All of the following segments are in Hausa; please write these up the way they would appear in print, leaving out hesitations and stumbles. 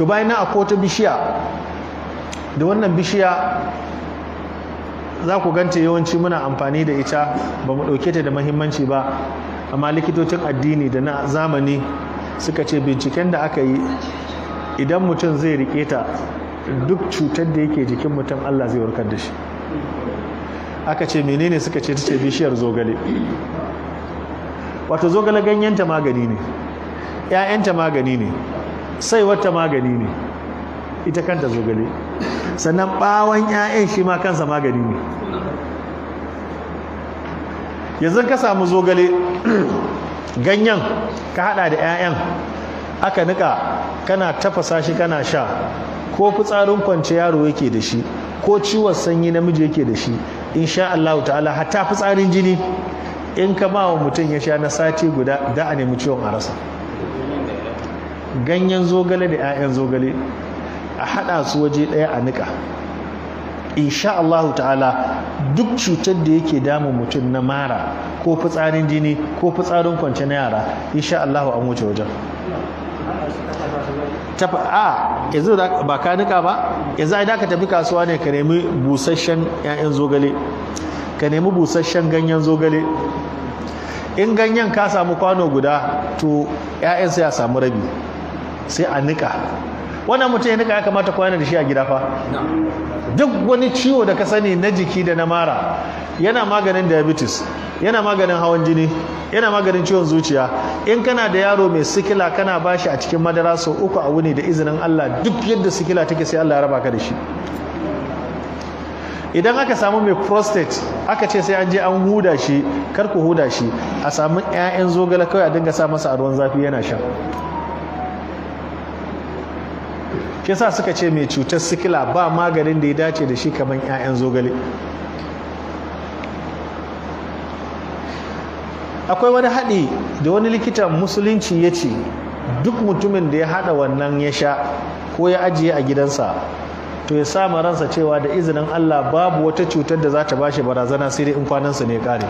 to bayan na akwai wata bishiya, da wannan bishiya za ku ganta yawanci muna amfani da ita, ba mu ɗauke ta da mahimmanci ba, amma likitocin addini da na zamani suka ce binciken da aka yi, idan mutum zai rike ta duk cutar da yake jikin mutum Allah zai warkar da shi. Aka ce menene, suka ce ta ce bishiyar zogale. Wato zogale ganyenta magani ne, 'ya'yanta magani ne, saiwarta magani ne, ita kanta zogale, sannan ɓawon 'ya'yan shi ma kansa magani ne. Yanzu ka samu zogale ganyen ka hada da 'ya'yan aka nika, kana tafasa shi kana sha, ko fitsarin kwance yaro yake da shi, ko ciwon sanyi namiji yake da shi, insha Allah ta'ala hatta fitsarin jini in ka ba wa mutum ya sha na sati guda da a nemi ciwon a rasa. Ganyen zogale da 'ya'yan zogale a hada su waje daya a nika, insha Allah ta'ala duk cutar da yake damun mutum na mara ko fitsarin jini ko fitsarin kwance na yara, insha Allah an wuce wajen. Yanzu ba ka nika ba, yanzu ai da ka tafi kasuwa ne ka nemi busasshen 'ya'yan zogale, ka nemi busasshen ganyen zogale. In ganyen ka samu kwano guda, to 'ya'yan sai ya samu rabi, sai a nika. Wannan mutum ya nika ya kamata kwana da shi a gida fa. Duk wani ciwo da ka sani na jiki da na mara, yana maganin diabetes, yana maganin hawan jini, yana maganin ciwon zuciya. In kana da yaro mai sikila kana bashi a cikin madara sau 3 a wuni, da izinin Allah duk yadda sikila take sai Allah ya raba ka da shi. Idan aka samu mai prostate aka ce sai an je an huda shi, kar ku huda shi, a samu 'ya'yan zogale kawai a dinga sa masa a ruwan zafi yana sha. Shi yasa suka ce mai cutar sikila ba maganin da ya dace da shi kamar 'ya'yan zogale. Akwai wani haɗi da wani likitan musulunci ya ce duk mutumin da ya haɗa wannan ya sha ko ya ajiye a gidansa, to ya sa ransa cewa da izinin Allah babu wata cutar da za ta bashi barazana sai dai in kwanansa ne ya kare.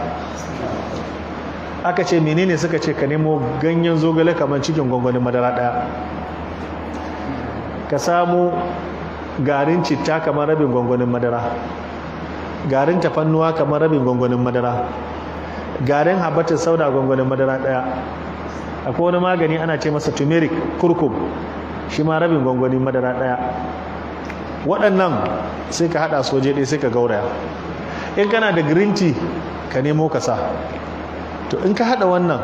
Aka ce menene, suka ce ka nemo ganyen zogale kamar cikin gwangwanin madara ɗaya, ka samu garin citta kamar rabin gwangwanin madara, garin tafannuwa kamar rabin gwangwanin madara, garin habatin sauda gwangwanin madara ɗaya. Akwai wani magani ana ce masa turmeric kurkum, shi ma rabin gwangwanin madara ɗaya. Waɗannan sai ka haɗa su waje ɗaya sai ka gauraya. In kana da green tea ka nemo ka sa. To in ka haɗa wannan,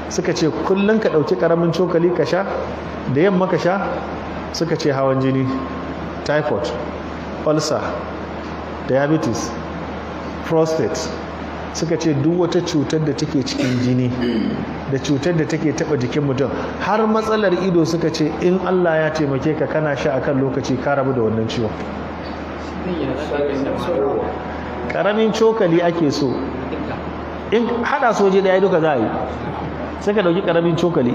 suka ce kullum ka ɗauki ƙaramin cokali ka sha, da yamma ka sha. Suka ce hawan jini, typhoid, ulcer, diabetes, prostate, suka ce duk wata cutar da take cikin jini da cutar da take taba jikin mutum, har matsalar ido, suka ce in Allah ya taimake ka kana sha akan lokaci, ka rabu da wannan ciwon. Karamin cokali ake so, in hada soje da ya duka za a yi, sai ka dauki karamin cokali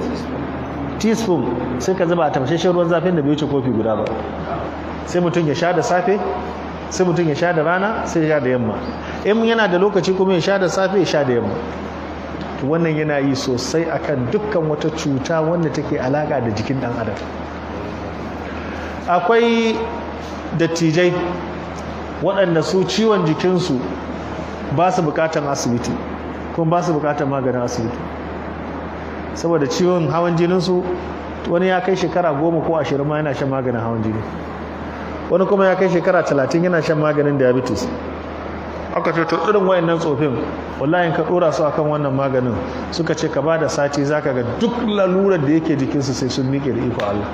teaspoon, sai ka zuba a tafashashen ruwan zafin da bai wuce kofi guda ba. Sai mutum ya sha da safe, sai mutum ya sha da rana, sai ya sha da yamma. In yana da lokaci kuma ya sha da safe, ya sha da yamma. Wannan yana yi sosai akan dukkan wata cuta wanda take alaka da jikin dan adam. Akwai dattijai waɗanda su ciwon jikinsu ba su bukatan asibiti, kuma ba su bukatan maganin asibiti, saboda ciwon hawan jininsu wani ya kai shekara 10 ko 20 ma yana shan maganin hawan jini, wani kuma ya kai shekara 30 yana shan maganin diabetes. Aka ce to irin wayannan tsofin wallahi ka dora su akan wannan maganin, suka ce ka bada sati zaka ga duk lalurar da yake jikinsu sai sun miƙe da iko Allah.